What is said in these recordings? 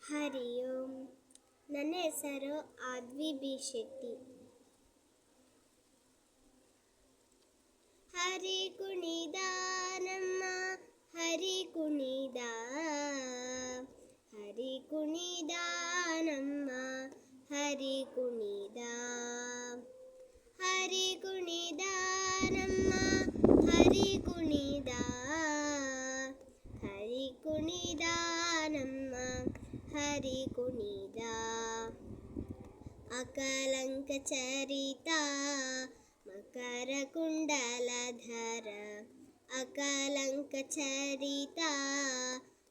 ಹರಿ ಓಂ. ನನ್ನ ಹೆಸರು ಆದ್ವಿ ಬಿ ಶೆಟ್ಟಿ. ಹರಿ ಕುಣಿದ ನಮ್ಮ ಹರಿ ಕುಣಿದ, ಹರಿ ಕುಣಿದ ನಮ್ಮ ಹರಿ ಕುಣಿದ, ಹರಿ ಕುಣಿದ ನಮ್ಮ ಹರಿ ಕುಣಿದ, ಹರಿ ಕುಣಿದ ನಮ್ಮ ಹರಿ ಕುಣಿದ. ಅಕಲಂಕ ಚರಿತ ಮಕರ ಕುಂಡಲಧರ, ಅಕಲಂಕ ಚರಿತ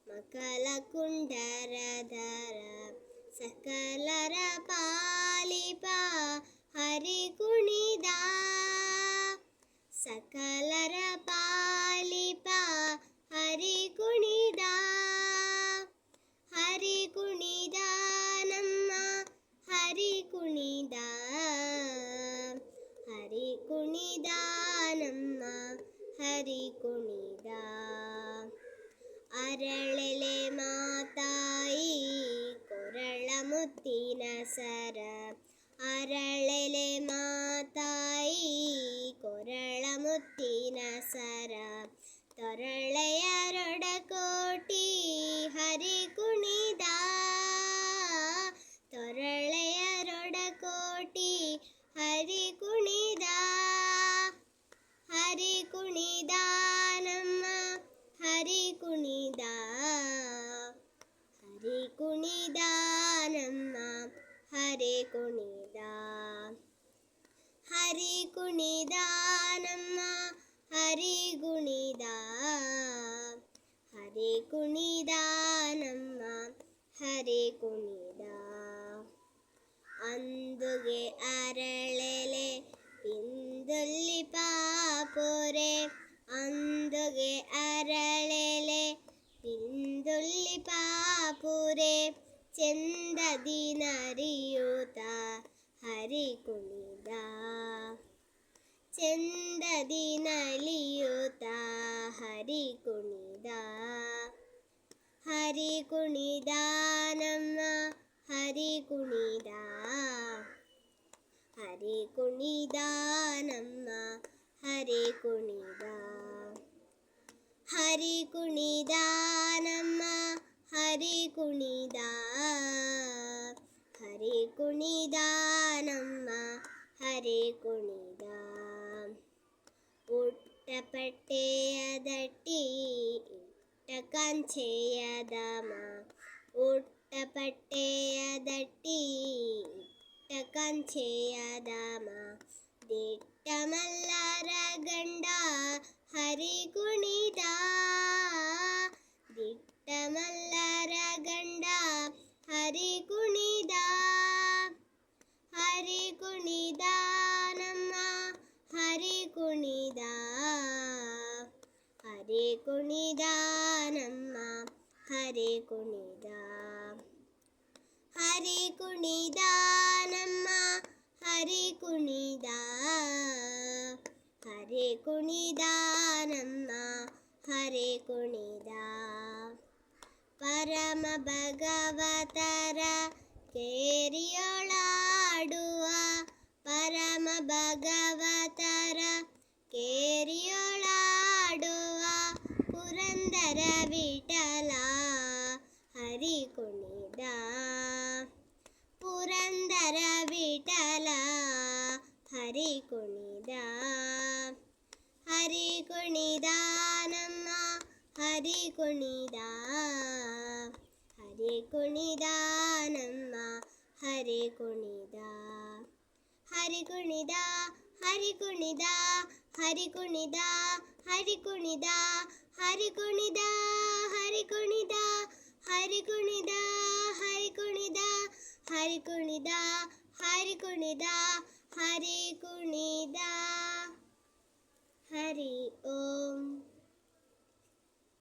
ಮಕರ ಕುಂಡಲಧರ, ಸಕಲರ ಪಾಲಿಪ ಹರಿ ಕುಣಿದ, ಸಕಲರ ಪಾಲಿಪ ಹರಿ ಕುಣಿದ, ಹರಿ ಕುಣಿದ ನಮ್ಮ ಹರಿ ಕುಣಿದ, ಹರಿ ಕುಣಿದ ನಮ್ಮ ಹರಿ ಕುಣಿದ. ಅರಳೆಲೆ ಮಾತಾಯಿ ಕೊರಳ ಮುತ್ತಿನ ಸರ, ಅರಳೆಲೆ ಮಾತಾಯಿ ಕೊರಳ ಮುತ್ತಿನ ಸರ, ತೊರಳೆಯರೊಡಕೋಟಿ ಹರಿ ಕುಣಿದ, ತೊರಳೆಯರೊಡಕೋಟಿ ಹರಿ ಕುಣಿದ, ಹರಿ ಕುಣಿದ ನಮ್ಮ ಹರಿ ಕುಣಿದ, ಹರಿ ಕುಣಿದ ನಮ್ಮ ಹರಿ ಕುಣಿದ, ಹರಿ ಕುಣಿದ ನಮ್ಮ ಹರಿ ಕುಣಿದ, ಹರಿ ಕುಣಿದ ನಮ್ಮ ಹರಿ ಕುಣಿದ. ಅಂದುಗೆ ಅರಳೆಲೆ ಪಿಂದುಲ್ಲಿ ಪಾಪುರೆ, ಅಂದುಗೆ ಅರಳೆಲೆ ಪಿಂದುಲ್ಲಿ ಪಾಪುರೆ, ಚೆಂದದಿ ನರಿಯೂತ ಹರಿ ಕುಣಿದ, ಚೆಂದದಿ ನಲಿಯೂತ ಹರಿ ಕುಣಿದ, ಹರಿ ಕುಣಿದ ನಮ್ಮ ಹರಿ ಕುಣಿದ, ಹರಿ ಕುಣಿದ ನಮ್ಮ ಹರಿ ಕುಣಿದ, ಹರಿ ಕುಣಿದ ನಮ್ಮ ಹರಿ ಕುಣಿದ, ಹರಿ ಕುಣಿದ ನಮ್ಮ ಹರಿ ಕುಣಿದ. ಉಟ್ಟಪಟ್ಟೆಯ ದಟ್ಟಿ ಇಟ್ಟ ಕಂಚೆಯ ದಮ, ಉಟ್ಟಪಟ್ಟೆಯ ದಟ್ಟಿ ಇಟ್ಟ ಕಂಚೆಯ ದಮ, ದಿಟ್ಟ ಮಲ್ಲರ ಗಂಡ ಹರಿ ಕುಣಿದ, ದಿಟ್ಟ ಮಲ್ಲರ ಗಂಡ ಹರಿ ಕುಣಿದ, ಹರಿ ಕುಣಿದ ನಮ್ಮ ಹರಿ ಕುಣಿದ, ಹರಿ ಕುಣಿದ ನಮ್ಮ ಹರಿ ಕುಣಿದ, ಹರಿ ಕುಣಿದ ನಮ್ಮ ಹರಿ ಕುಣಿದ, ಹರಿ ಕುಣಿದ ನಮ್ಮ ಹರಿ ಕುಣಿದ. ಪರಮ ಭಗವತರ ಕೇರಿಯೊಳಾಡುವ, ಪರಮ ಭಗವತರ ಕೇರಿಯೊಳಾಡುವ, ಪುರಂದರ ವಿಠಲ ಹರಿ ಕುಣಿದ, ಪುರಂದರ ವಿಠಲ ಹರಿ ಕುಣಿದ, ಹರಿ ಕುಣಿದ ನಮ್ಮ ಹರಿ ಕುಣಿದ, ಹರಿ ಕುಣಿದ ನಮ್ಮ ಹರಿ ಕುಣಿದ, ಹರಿ ಕುಣಿದ, ಹರಿ ಕುಣಿದ, ಹರಿ ಕುಣಿದ, ಹರಿ ಕುಣಿದ, ಹರಿ ಕುಣಿದ, ಹರಿ ಕುಣಿದ, ಹರಿ ಕುಣಿದ, ಹರಿ ಕುಣಿದ, ಹರಿ ಕುಣಿದ, ಹರಿ ಕುಣಿದ, ಹರಿ